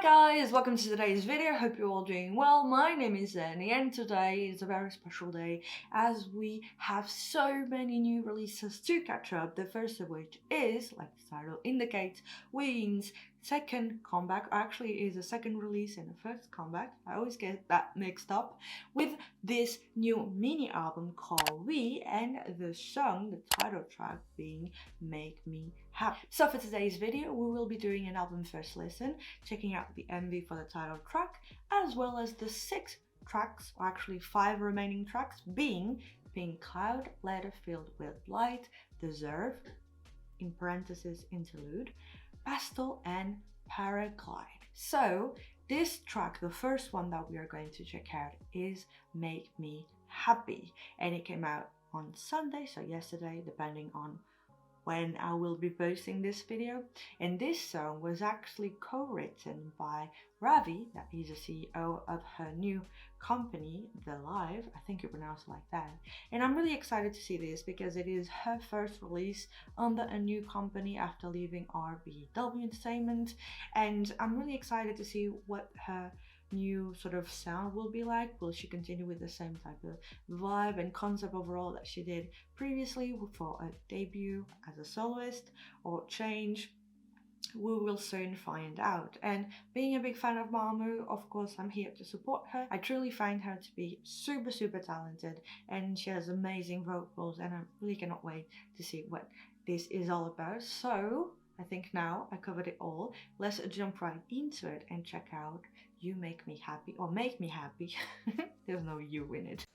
guys, welcome to today's video. Hope you're all doing well. My name is Zenny and today is a very special day as we have so many new releases to catch up. The first of which is, like the title indicates, Ween's second comeback. Actually, it is a second release and a first comeback. I always get that mixed up with this new mini album called We and the song, the title track being Make Me Happy. So for today's video, we will be doing an album first listen, checking out the MV for the title track, as well as the 6 tracks, or actually 5 remaining tracks, being Pink Cloud, Letter Filled with Light, Deserve, in parentheses Interlude, Pastel, and Paraglide. So this track, the first one that we are going to check out, is Make Me Happy, and it came out on Sunday, so yesterday, depending on when I will be posting this video. And this song was actually co-written by Ravi, that is the CEO of her new company, The Live, I think you pronounce it like that. And I'm really excited to see this because it is her first release under a new company after leaving RBW Entertainment, and I'm really excited to see what her new sort of sound will be like. Will she continue with the same type of vibe and concept overall that she did previously for a debut as a soloist, or change? We will soon find out. And being a big fan of Mamu, of course I'm here to support her. I truly find her to be super talented, and she has amazing vocals, and I really cannot wait to see what this is all about. So I think now I covered it all. Let's jump right into it and check out You Make Me Happy, or Make Me Happy. There's no you in it.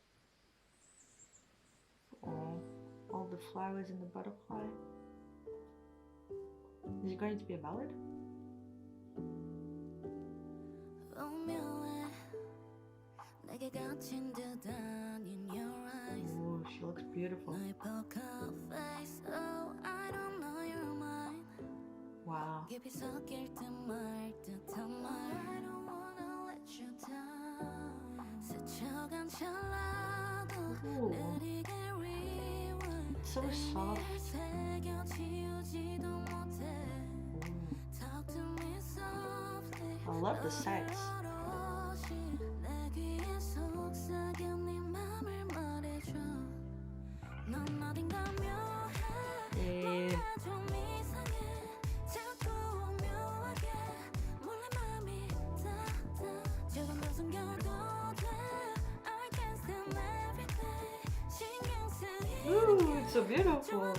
Oh, all the flowers and the butterfly. Is it going to be a ballad? Oh, she looks beautiful. Wow. Ooh. It's so soft. I love the sex. Yeah. Ooh, it's so beautiful.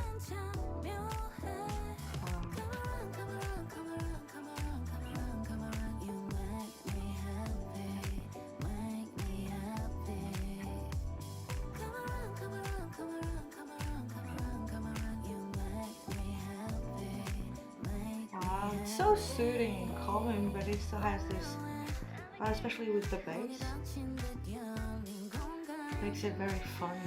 It's so soothing and calming, but it still has this, especially with the bass, makes it very fun.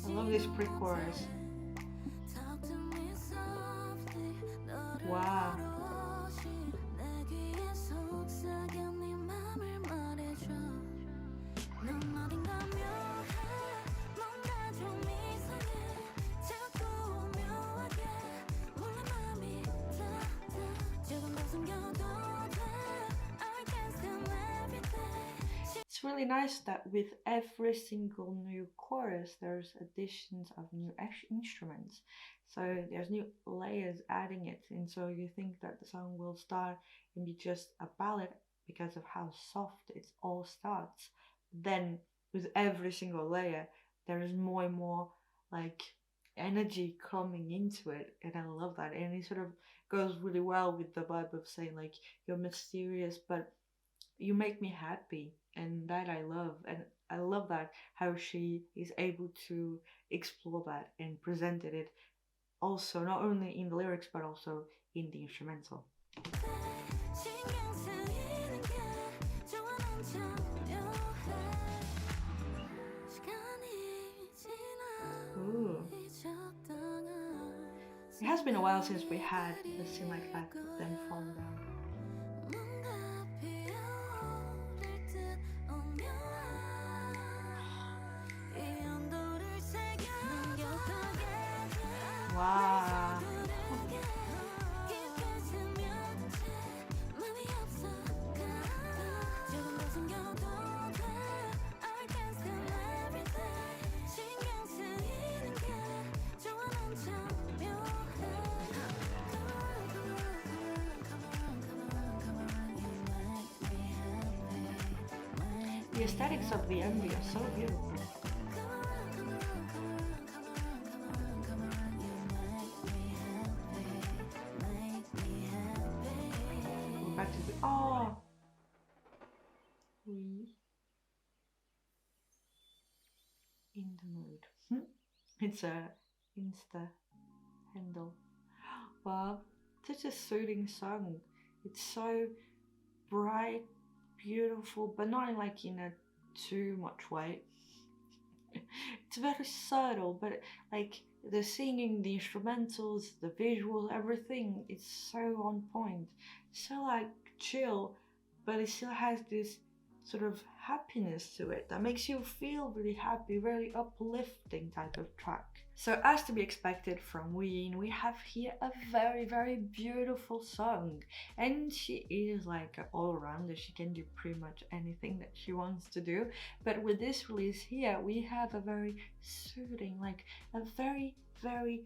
I love this pre-chorus. Wow. It's really nice that with every single new chorus there's additions of new instruments, so there's new layers adding it, and so you think that the song will start and be just a ballad because of how soft it all starts. Then with every single layer there is more and more like energy coming into it, and I love that, and it sort of goes really well with the vibe of saying like you're mysterious but you make me happy, and that I love. And I love that how she is able to explore that and presented it also not only in the lyrics but also in the instrumental. Ooh. It has been a while since we had a scene like that with them falling down. Wow. The aesthetics of the MV are so beautiful. We're back to the we in the mood. It's a Insta handle. Wow, such a soothing song. It's so bright, beautiful, but not like in a too much way. It's very subtle, but like the singing, the instrumentals, the visuals, everything, it's so on point. So like chill, but it still has this sort of happiness to it that makes you feel really happy, very uplifting type of track. So, as to be expected from Ween, we have here a very, very beautiful song. And she is like an all rounder, she can do pretty much anything that she wants to do. But with this release here, we have a very soothing, like a very, very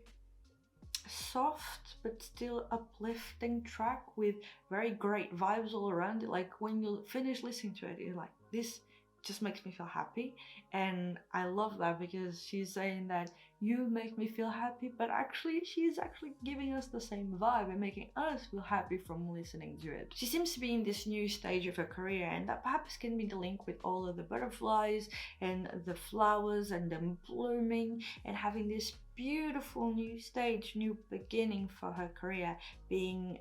soft but still uplifting track with very great vibes all around it. Like when you finish listening to it, you're like, this just makes me feel happy. And I love that because she's saying that you make me feel happy, but actually she's actually giving us the same vibe and making us feel happy from listening to it. She seems to be in this new stage of her career, and that perhaps can be the link with all of the butterflies and the flowers and them blooming and having this beautiful new stage, new beginning for her career, being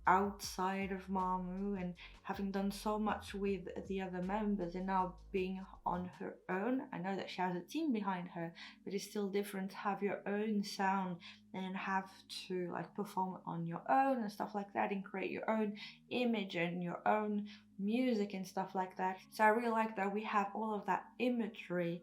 outside of Mamu and having done so much with the other members and now being on her own. I know that she has a team behind her, but it's still different to have your own sound and have to like perform on your own and stuff like that and create your own image and your own music and stuff like that. So I really like that we have all of that imagery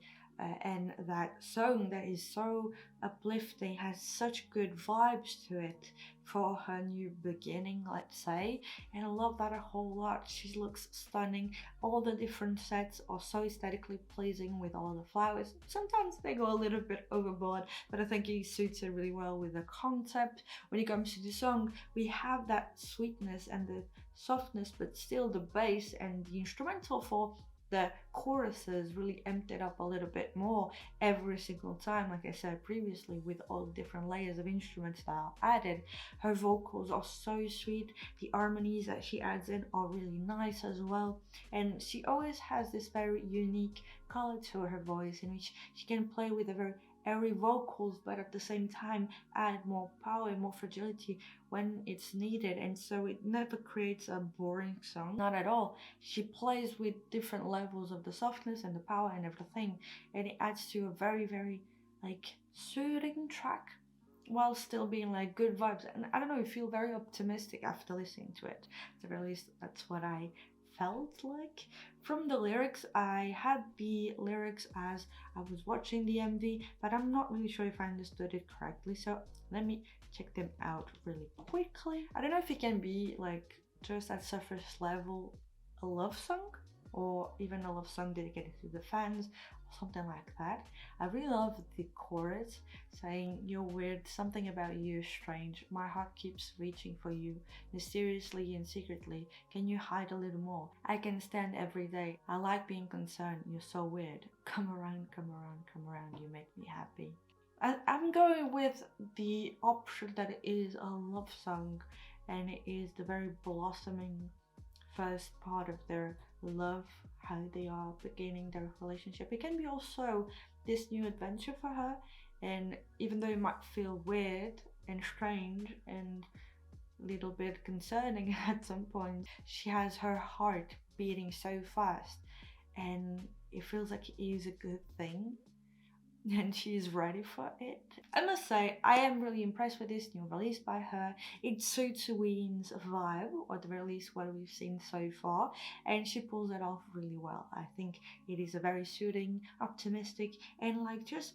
and that song that is so uplifting, has such good vibes to it for her new beginning, let's say. And I love that a whole lot. She looks stunning. All the different sets are so aesthetically pleasing with all the flowers. Sometimes they go a little bit overboard, but I think it suits it really well with the concept. When it comes to the song, we have that sweetness and the softness, but still the bass and the instrumental for the choruses really amped it up a little bit more every single time, like I said previously, with all the different layers of instruments that are added. Her vocals are so sweet, the harmonies that she adds in are really nice as well, and she always has this very unique color to her voice in which she can play with a very airy vocals, but at the same time add more power and more fragility when it's needed, and so it never creates a boring song, not at all. She plays with different levels of the softness and the power and everything, and it adds to a very, very like soothing track while still being like good vibes. And I don't know, you feel very optimistic after listening to it. At the very least, that's what I felt like. From the lyrics, I had the lyrics as I was watching the MV, but I'm not really sure if I understood it correctly, so let me check them out really quickly. I don't know if it can be like just at surface level a love song, or even a love song dedicated to the fans, or something like that. I really love the chorus saying, "You're weird, something about you is strange. My heart keeps reaching for you, mysteriously and secretly. Can you hide a little more? I can stand every day. I like being concerned. You're so weird. Come around, come around, come around. You make me happy." I'm going with the option that it is a love song, and it is the very blossoming first part of their love, how they are beginning their relationship. It can be also this new adventure for her, and even though it might feel weird and strange and a little bit concerning at some point, she has her heart beating so fast, and it feels like it is a good thing. and she's ready for it. I must say, I am really impressed with this new release by her. It suits Ween's vibe, or at the very least what we've seen so far, and she pulls it off really well. I think it is a very soothing, optimistic, and like just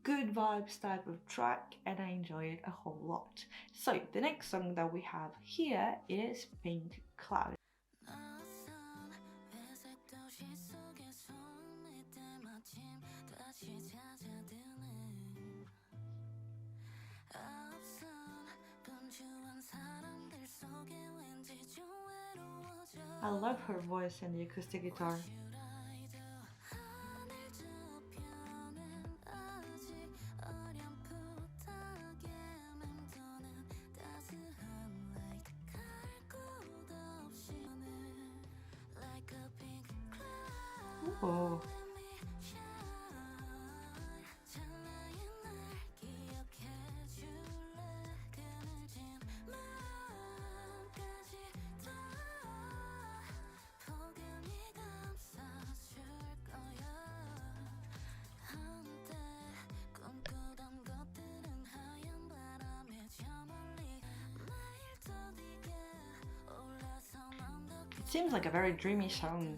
good vibes type of track, and I enjoy it a whole lot. So the next song that we have here is Pink Cloud. I love her voice and the acoustic guitar. Oh, it seems like a very dreamy song.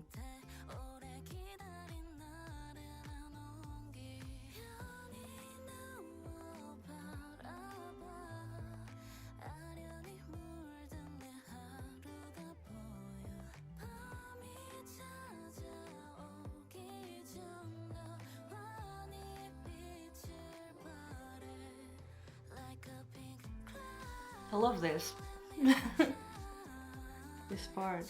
I love this. This part.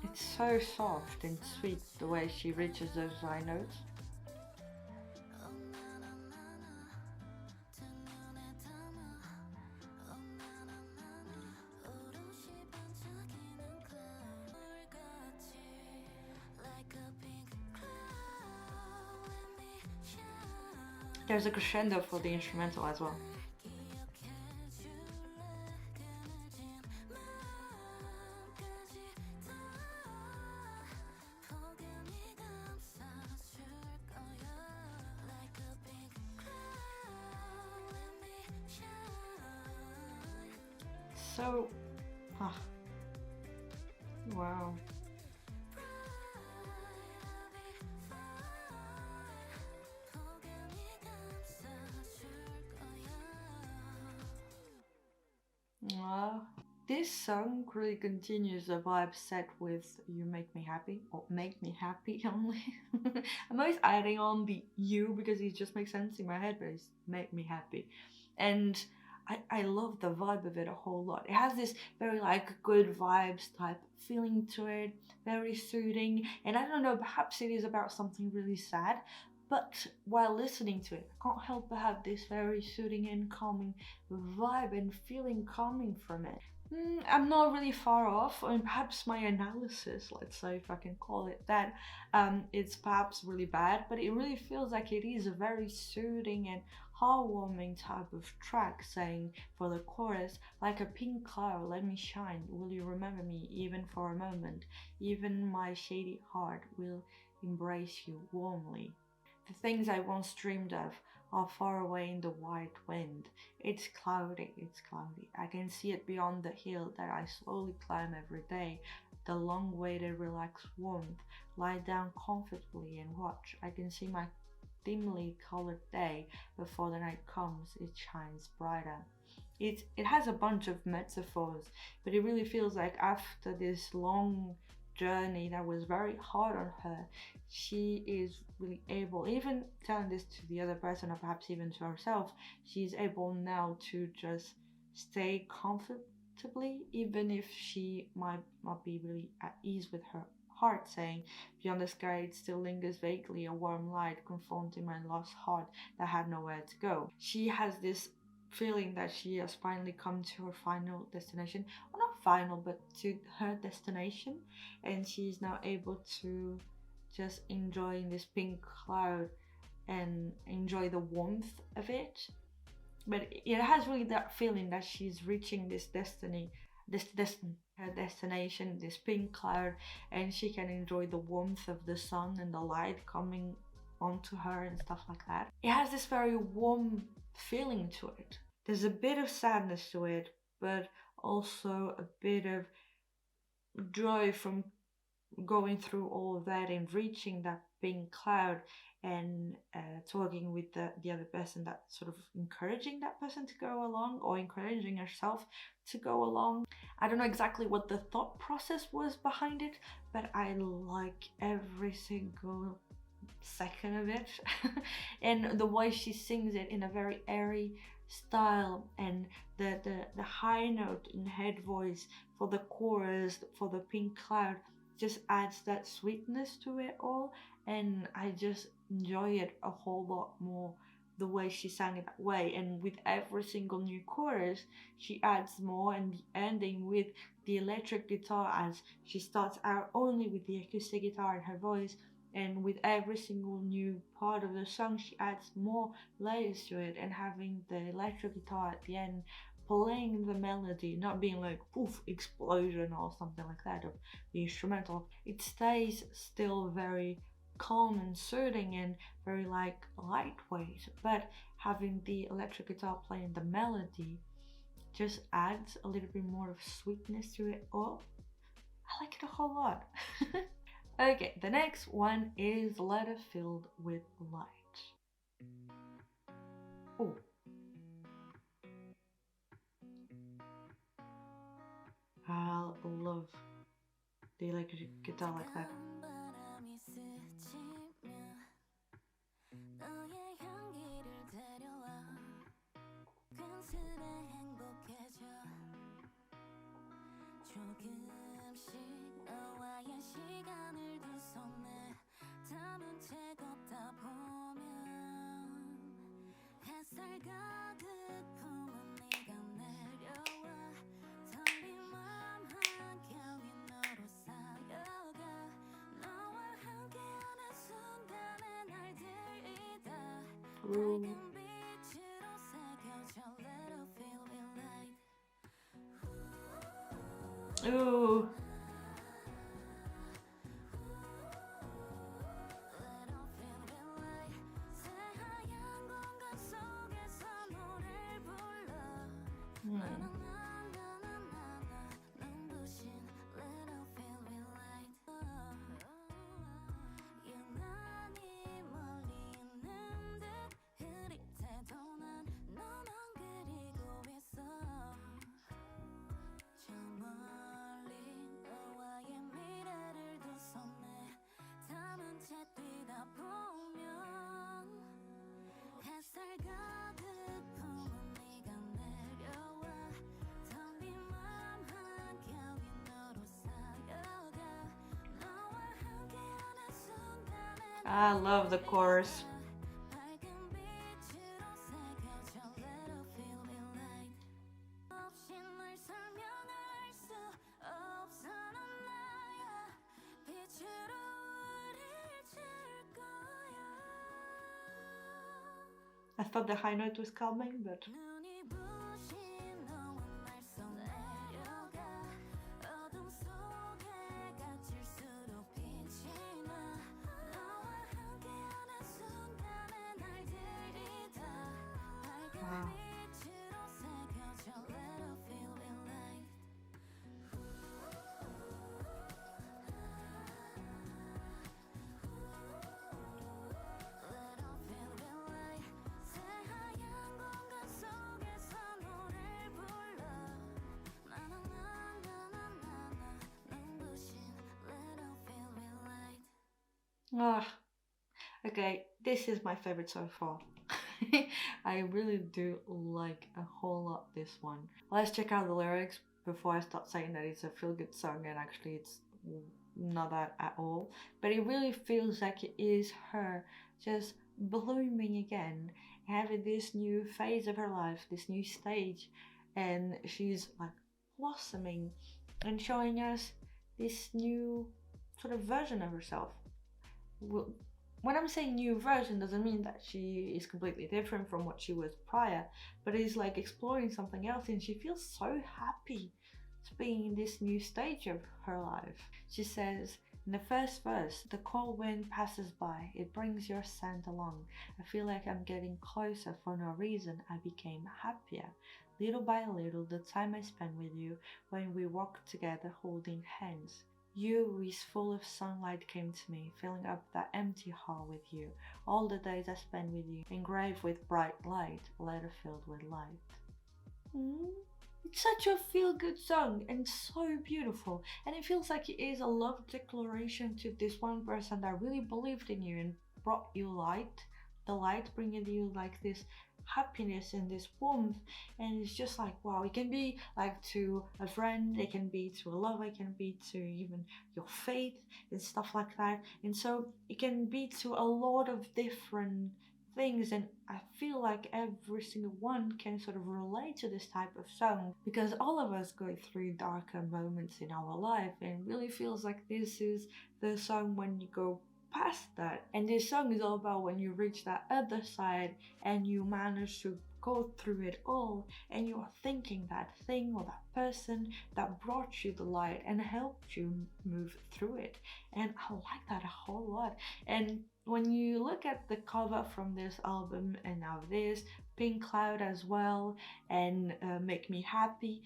It's so soft and sweet the way she reaches those high notes. There's a crescendo for the instrumental as well. So, ah, wow. Wow. This song really continues the vibe set with You Make Me Happy, or Make Me Happy only. I'm always adding on the you because it just makes sense in my head, but it's Make Me Happy. And I love the vibe of it a whole lot. It has this very like good vibes type feeling to it, very soothing. And I don't know, perhaps it is about something really sad, but while listening to it, I can't help but have this very soothing and calming vibe and feeling coming from it. I'm not really far off, and perhaps my analysis, let's say if I can call it that, it's perhaps really bad, but it really feels like it is a very soothing and heartwarming type of track, saying for the chorus, like a pink cloud, let me shine. Will you remember me even for a moment? Even my shady heart will embrace you warmly. The things I once dreamed of are far away in the white wind. It's cloudy, it's cloudy. I can see it beyond the hill that I slowly climb every day. The long waited relaxed warmth. Lie down comfortably and watch. I can see my dimly colored day. Before the night comes, it shines brighter. It has a bunch of metaphors, but it really feels like after this long journey that was very hard on her, she is really able, even telling this to the other person or perhaps even to herself, she's able now to just stay comfortably, even if she might not be really at ease with her heart, saying, beyond the sky it still lingers vaguely a warm light confronting my lost heart that had nowhere to go. She has this feeling that she has finally come to her final destination, well, not final, but to her destination, and she's now able to just enjoy this pink cloud and enjoy the warmth of it. But it has really that feeling that she's reaching this destiny, her destination, this pink cloud, and she can enjoy the warmth of the sun and the light coming onto her and stuff like that. It has this very warm feeling to it. There's a bit of sadness to it, but also a bit of joy from going through all of that and reaching that pink cloud, and talking with the other person, that sort of encouraging that person to go along, or encouraging herself to go along. I don't know exactly what the thought process was behind it, but I like every single second of it. And the way she sings it in a very airy style, and the high note in head voice for the chorus for the pink cloud just adds that sweetness to it all, and I just enjoy it a whole lot more the way she sang it that way. And with every single new chorus she adds more, and the ending with the electric guitar, as she starts out only with the acoustic guitar and her voice, and with every single new part of the song she adds more layers to it, and having the electric guitar at the end playing the melody, not being like poof explosion or something like that of the instrumental. It stays still very calm and soothing and very like lightweight, but having the electric guitar playing the melody just adds a little bit more of sweetness to it all. I like it a whole lot. Okay, the next one is Letter Filled with Light. Oh, I love the electric guitar like that. Ooh. Ooh. Hmm. I love the chorus. I thought the high note was calming, but wow. Ah, okay, this is my favorite so far. I really do like a whole lot this one. Let's check out the lyrics before I start saying that it's a feel good song, and actually it's not that at all. But it really feels like it is her just blooming again, having this new phase of her life, this new stage, and she's like blossoming and showing us this new sort of version of herself. when I'm saying new version, doesn't mean that she is completely different from what she was prior, but it's like exploring something else, and she feels so happy to be in this new stage of her life. She says in the first verse, "The cold wind passes by, it brings your scent along. I feel like I'm getting closer for no reason. I became happier. Little by little, the time I spent with you when we walked together holding hands. You, is full of sunlight, came to me, filling up that empty hall with you. All the days I spent with you, engraved with bright light, a letter filled with light." Mm. It's such a feel good song and so beautiful. And it feels like it is a love declaration to this one person that really believed in you and brought you light. The light bringing you like this happiness and this warmth. And it's just like, wow, it can be like to a friend, it can be to a lover, it can be to even your faith and stuff like that. And so it can be to a lot of different things, and I feel like every single one can sort of relate to this type of song because all of us go through darker moments in our life, and really feels like this is the song when you go past that. And this song is all about when you reach that other side and you manage to go through it all, and you are thinking that thing or that person that brought you the light and helped you move through it. And I like that a whole lot. And when you look at the cover from this album and now this Pink Cloud as well, and Make Me Happy,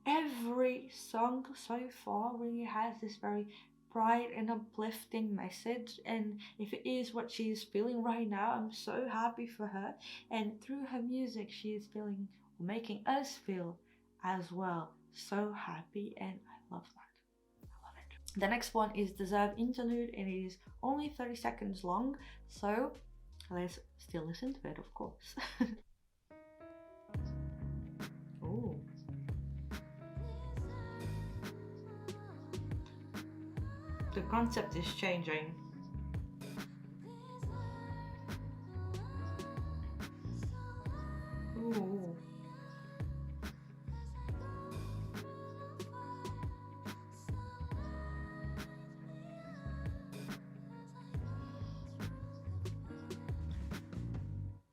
every song so far really has this very bright and uplifting message. And if it is what she is feeling right now, I'm so happy for her. And through her music, she is feeling, making us feel as well, so happy, and I love that. The next one is Deserve Interlude, and it is only 30 seconds long, so let's still listen to it, of course. Ooh. The concept is changing. Ooh.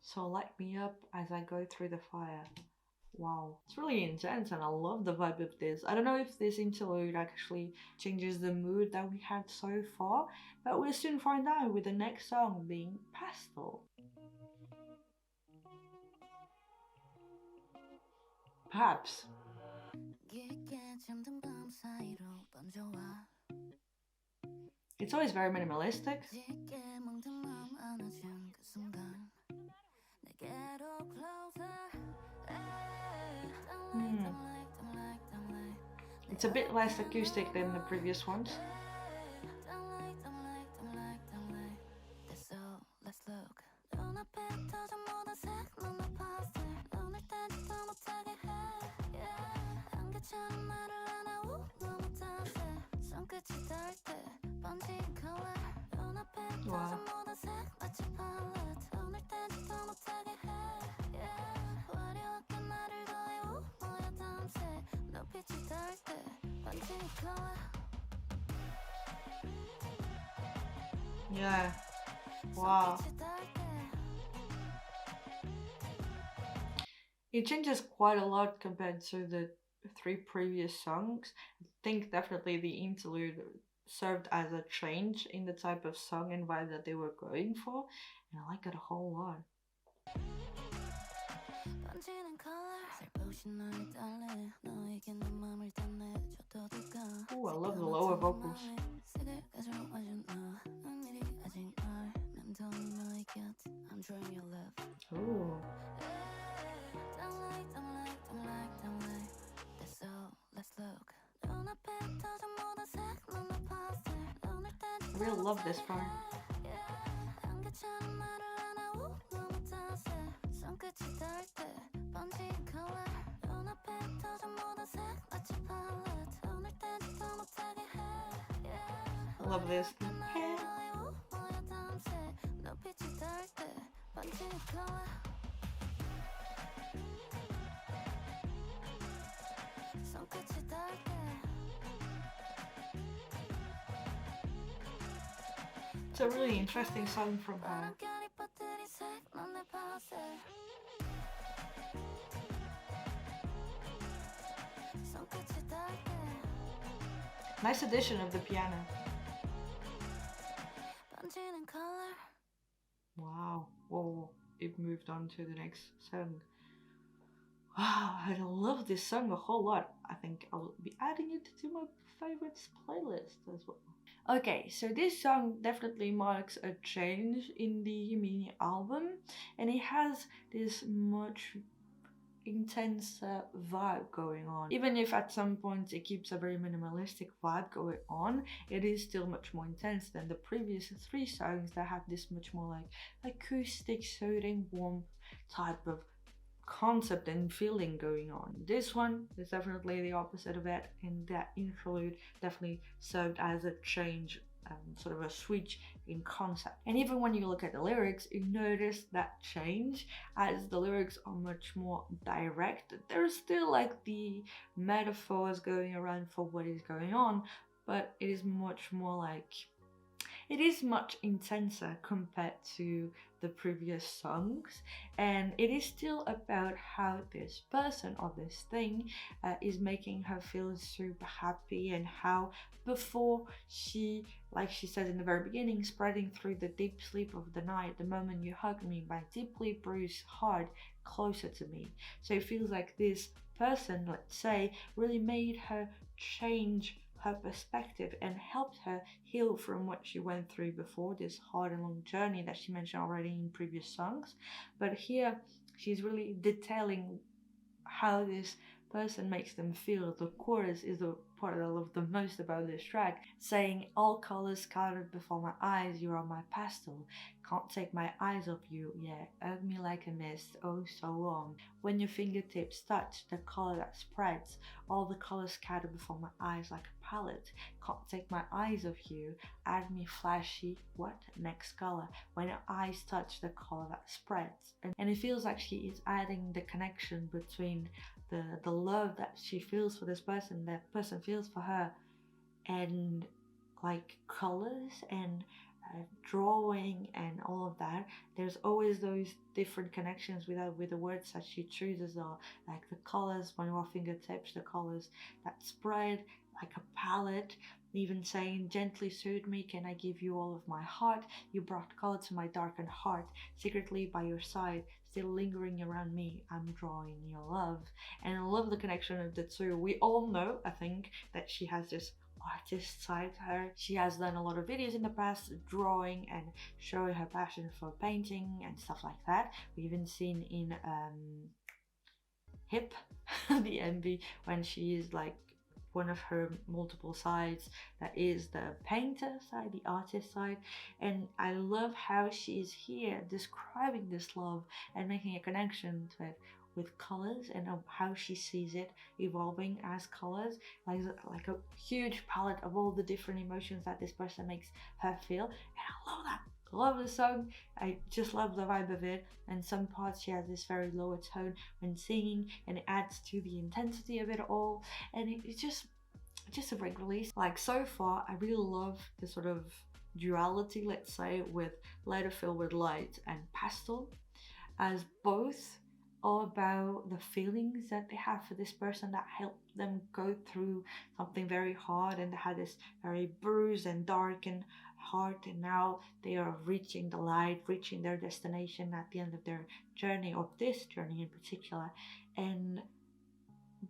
So light me up as I go through the fire. Wow, it's really intense and I love the vibe of this. I don't know if this interlude actually changes the mood that we had so far, but we'll soon find out with the next song being Pastel. Perhaps. It's always very minimalistic. Hmm. It's a bit less acoustic than the previous ones. Wow. Yeah. Wow. It changes quite a lot compared to the three previous songs. I think definitely the interlude served as a change in the type of song and vibe that they were going for, and I like it a whole lot. Ooh, I love the lower vocals. Ooh. I really love this part. I love this. It's a really interesting song from her. Nice addition of the piano. Wow. Whoa. It moved on to the next song. Wow, I love this song a whole lot. I think I'll be adding it to my favorites playlist as well. Okay, so this song definitely marks a change in the mini album, and it has this much intense vibe going on. Even if at some points it keeps a very minimalistic vibe going on, it is still much more intense than the previous three songs that had this much more like acoustic, soothing, warm type of concept and feeling going on. This one is definitely the opposite of it, and that interlude definitely served as a change, sort of a switch in concept. And even when you look at the lyrics, you notice that change as the lyrics are much more direct. There's still like the metaphors going around for what is going on, but it is much more like it is much intenser compared to the previous songs, and it is still about how this person or this thing is making her feel super happy, and how before she, like she says in the very beginning, spreading through the deep sleep of the night, the moment you hug me, my deeply bruised heart closer to me. So it feels like this person, let's say, really made her change her perspective and helped her heal from what she went through before, this hard and long journey that she mentioned already in previous songs. But here she's really detailing how this person makes them feel. The chorus is the part I love the most about this track, saying, all colors scattered before my eyes, you are my pastel. Can't take my eyes off you, yeah, hug me like a mist, oh so long. When your fingertips touch the color that spreads, all the colors scattered before my eyes like a palette. Can't take my eyes off you, add me flashy, what? Next color. When your eyes touch the color that spreads. And it feels like she is adding the connection between the love that she feels for this person, that person feels for her, and like colors and drawing and all of that. There's always those different connections with the words that she chooses, or like the colors when your fingertips, the colors that spread like a palette. Even saying, gently soothe me, can I give you all of my heart? You brought color to my darkened heart, secretly by your side, still lingering around me, I'm drawing your love. And I love the connection of the two. We all know, I think, that she has this artist side to her. She has done a lot of videos in the past drawing and showing her passion for painting and stuff like that. We've even seen in Hip the MV when she is like one of her multiple sides, that is the painter side, the artist side. And I love how she is here describing this love and making a connection to it with colors, and of how she sees it evolving as colors, like a huge palette of all the different emotions that this person makes her feel. And I love that. Love the song. I just love the vibe of it. And some parts she has this very lower tone when singing, and it adds to the intensity of it all. And it's just a great release. Like so far, I really love the sort of duality, let's say, with Letter Filled with Light and Pastel, as both are about the feelings that they have for this person that helped them go through something very hard, and they had this very bruised and darkened heart, and now they are reaching the light, reaching their destination at the end of their journey, or this journey in particular. And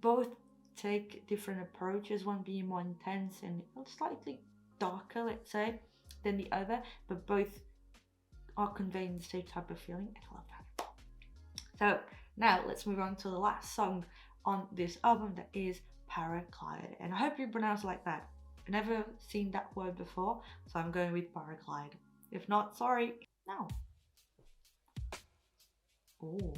both take different approaches, one being more intense and slightly darker, let's say, than the other, but both are conveying the same type of feeling, and I love that. So now let's move on to the last song on this album, that is Paraglide. And I hope you pronounce it like that. I've never seen that word before, so I'm going with Paraglide. If not, sorry. Now. Oh.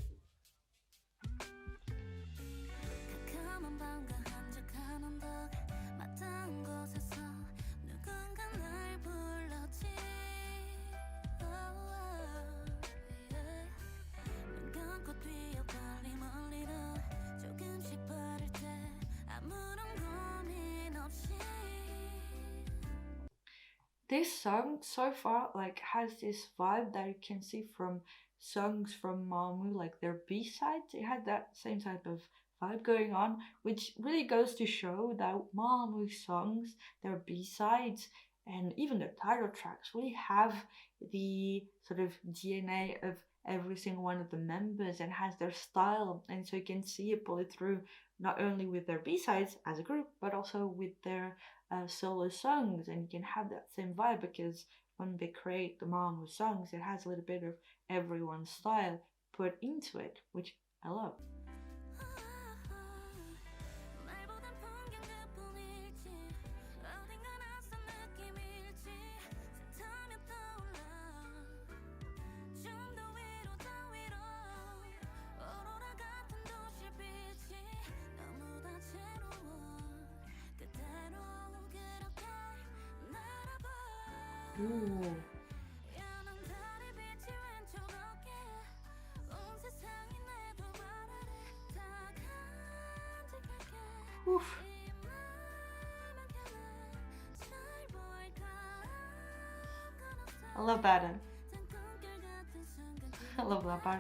This song so far like has this vibe that you can see from songs from Mamu, like their B-sides. It had that same type of vibe going on, which really goes to show that Mamu songs, their B-sides, and even their title tracks really have the sort of DNA of every single one of the members and has their style, and so you can see it pull it through not only with their B-sides as a group, but also with their solo songs, and you can have that same vibe because when they create the Mamamoo songs, it has a little bit of everyone's style put into it, which I love. Ooh. Oof. I love that. I love that part.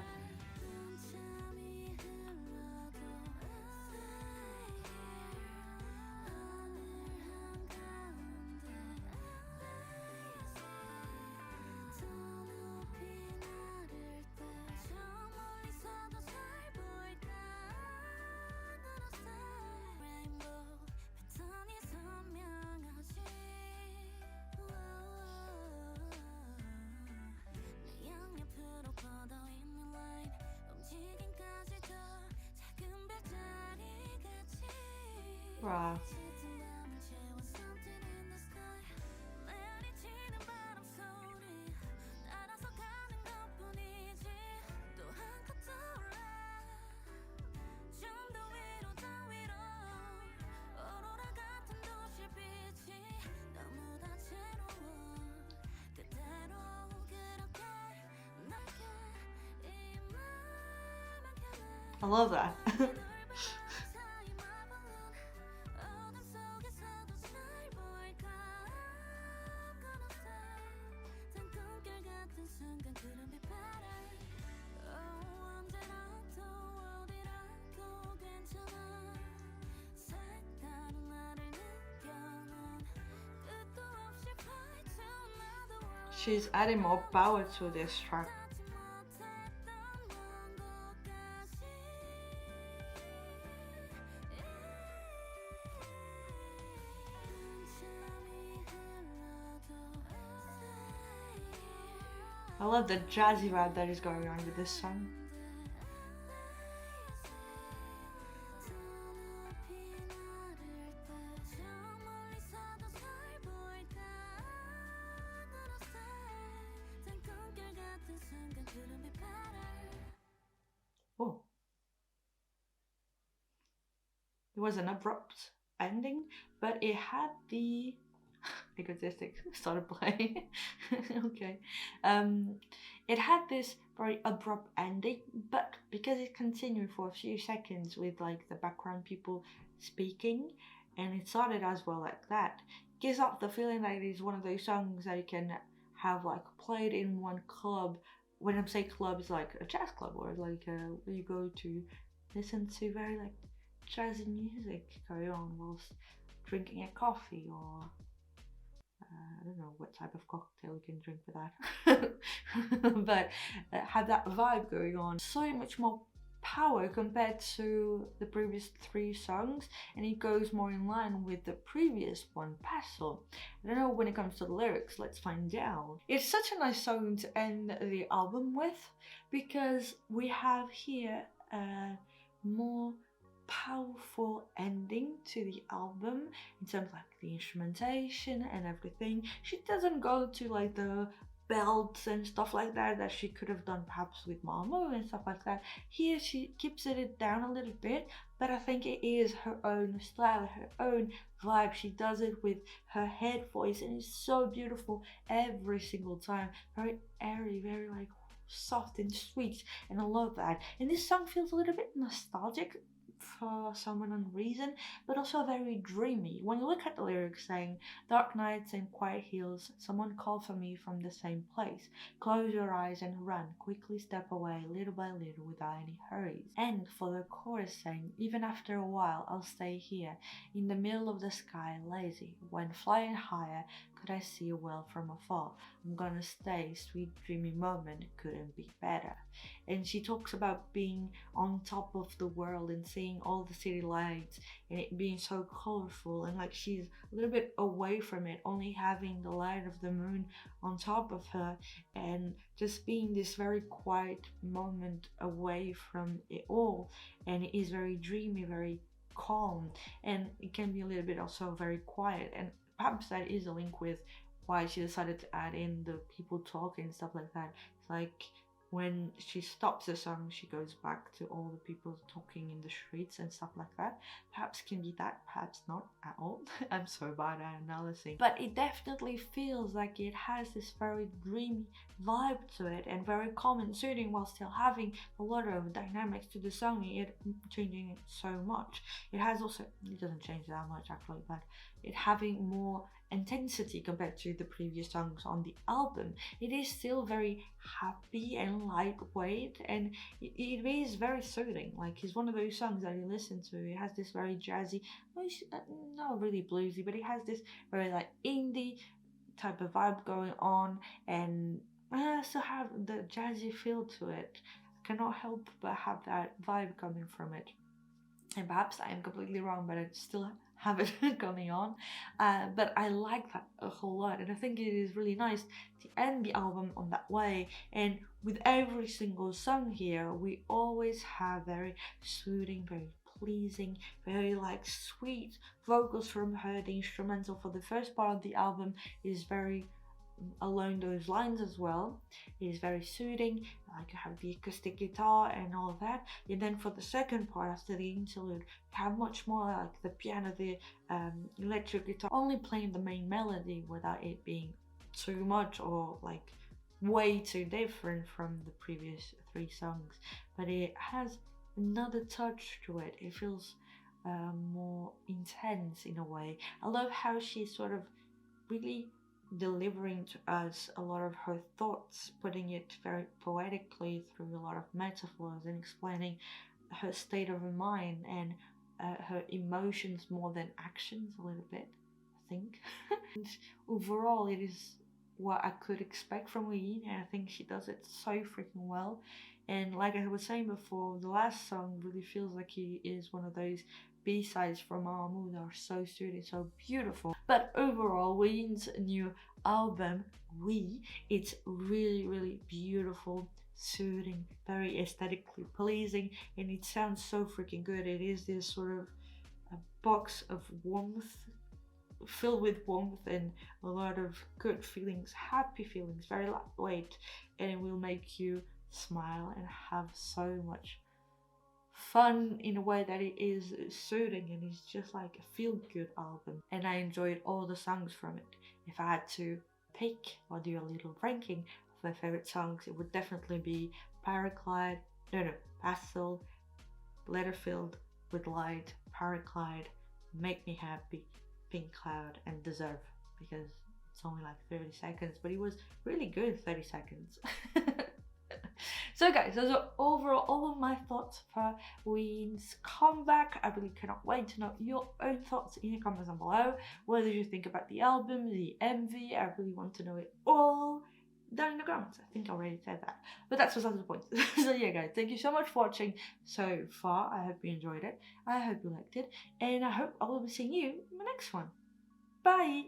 Wow. I love that. She's adding more power to this track. I love the jazzy vibe that is going on with this song. Oh, it was an abrupt ending, but it had the egotistic started playing. Okay. Um, it had this very abrupt ending, but because it continued for a few seconds with like the background people speaking, and it started as well like that, gives off the feeling that it is one of those songs that you can have like played in one club. When I'm saying club, it's like a jazz club or like where you go to listen to very like jazzy music carry on whilst drinking a coffee or I don't know what type of cocktail you can drink with that, but have that vibe going on. So much more power compared to the previous three songs, and it goes more in line with the previous one, Pastel. I don't know when it comes to the lyrics, let's find out. It's such a nice song to end the album with because we have here a more powerful ending to the album in terms of like the instrumentation and everything. She doesn't go to like the belts and stuff like that that she could have done perhaps with Mamo and stuff like that. Here she keeps it down a little bit, but I think it is her own style, her own vibe. She does it with her head voice and it's so beautiful every single time. Very airy, very like soft and sweet, and I love that. And this song feels a little bit nostalgic for some unknown reason, but also very dreamy. When you look at the lyrics saying, "Dark nights and quiet hills, someone call for me from the same place. Close your eyes and run, quickly step away, little by little, without any hurries." And for the chorus saying, "Even after a while, I'll stay here, in the middle of the sky, lazy. When flying higher, could I see a world from afar? I'm gonna stay, sweet dreamy moment, couldn't be better." And she talks about being on top of the world and seeing all the city lights and it being so colorful, and like she's a little bit away from it, only having the light of the moon on top of her, and just being this very quiet moment away from it all. And it is very dreamy, very calm, and it can be a little bit also very quiet. And perhaps that is a link with why she decided to add in the people talking and stuff like that. It's like when she stops the song, she goes back to all the people talking in the streets and stuff like that. Perhaps can be that, perhaps not at all. I'm so bad at analyzing. But it definitely feels like it has this very dreamy vibe to it and very calm and soothing while still having a lot of dynamics to the song, it changing it so much. It has also, it doesn't change that much actually, but it having more intensity compared to the previous songs on the album. It is still very happy and lightweight, and it is very soothing. Like, it's one of those songs that you listen to. It has this very jazzy, not really bluesy, but it has this very like indie type of vibe going on, and I still have the jazzy feel to it. I cannot help but have that vibe coming from it. And perhaps I am completely wrong, but I still have it going on. But I like that a whole lot, and I think it is really nice to end the album on that way. And with every single song here, we always have very soothing, very pleasing, very like sweet vocals from her. The instrumental for the first part of the album is very along those lines as well. It is very soothing, like you have the acoustic guitar and all of that. And then for the second part, after the interlude, you have much more like the piano, the electric guitar, only playing the main melody without it being too much or like way too different from the previous three songs. But it has another touch to it. It feels more intense in a way. I love how she sort of really delivering to us a lot of her thoughts, putting it very poetically through a lot of metaphors and explaining her state of mind and her emotions more than actions a little bit, I think. And overall, it is what I could expect from Yin, and I think she does it so freaking well. And like I was saying before, the last song really feels like it is one of those B-sides from our mood are so soothing, so beautiful. But overall, Ween's new album, We, it's really, really beautiful, soothing, very aesthetically pleasing, and it sounds so freaking good. It is this sort of a box of warmth, filled with warmth and a lot of good feelings, happy feelings, very lightweight, and it will make you smile and have so much fun in a way that it is soothing, and it's just like a feel good album. And I enjoyed all the songs from it. If I had to pick or do a little ranking of my favorite songs, it would definitely be Paraglide, Pastel, Letterfield, With Light, Paraglide, Make Me Happy, Pink Cloud, and Deserve, because it's only like 30 seconds, but it was really good 30 seconds. So guys, those are overall all of my thoughts for Ween's comeback. I really cannot wait to know your own thoughts in the comments down below. What did you think about the album, the MV? I really want to know it all down in the comments. I think I already said that, but that's besides the point. So yeah guys, thank you so much for watching so far. I hope you enjoyed it. I hope you liked it, and I hope I will be seeing you in the next one. Bye!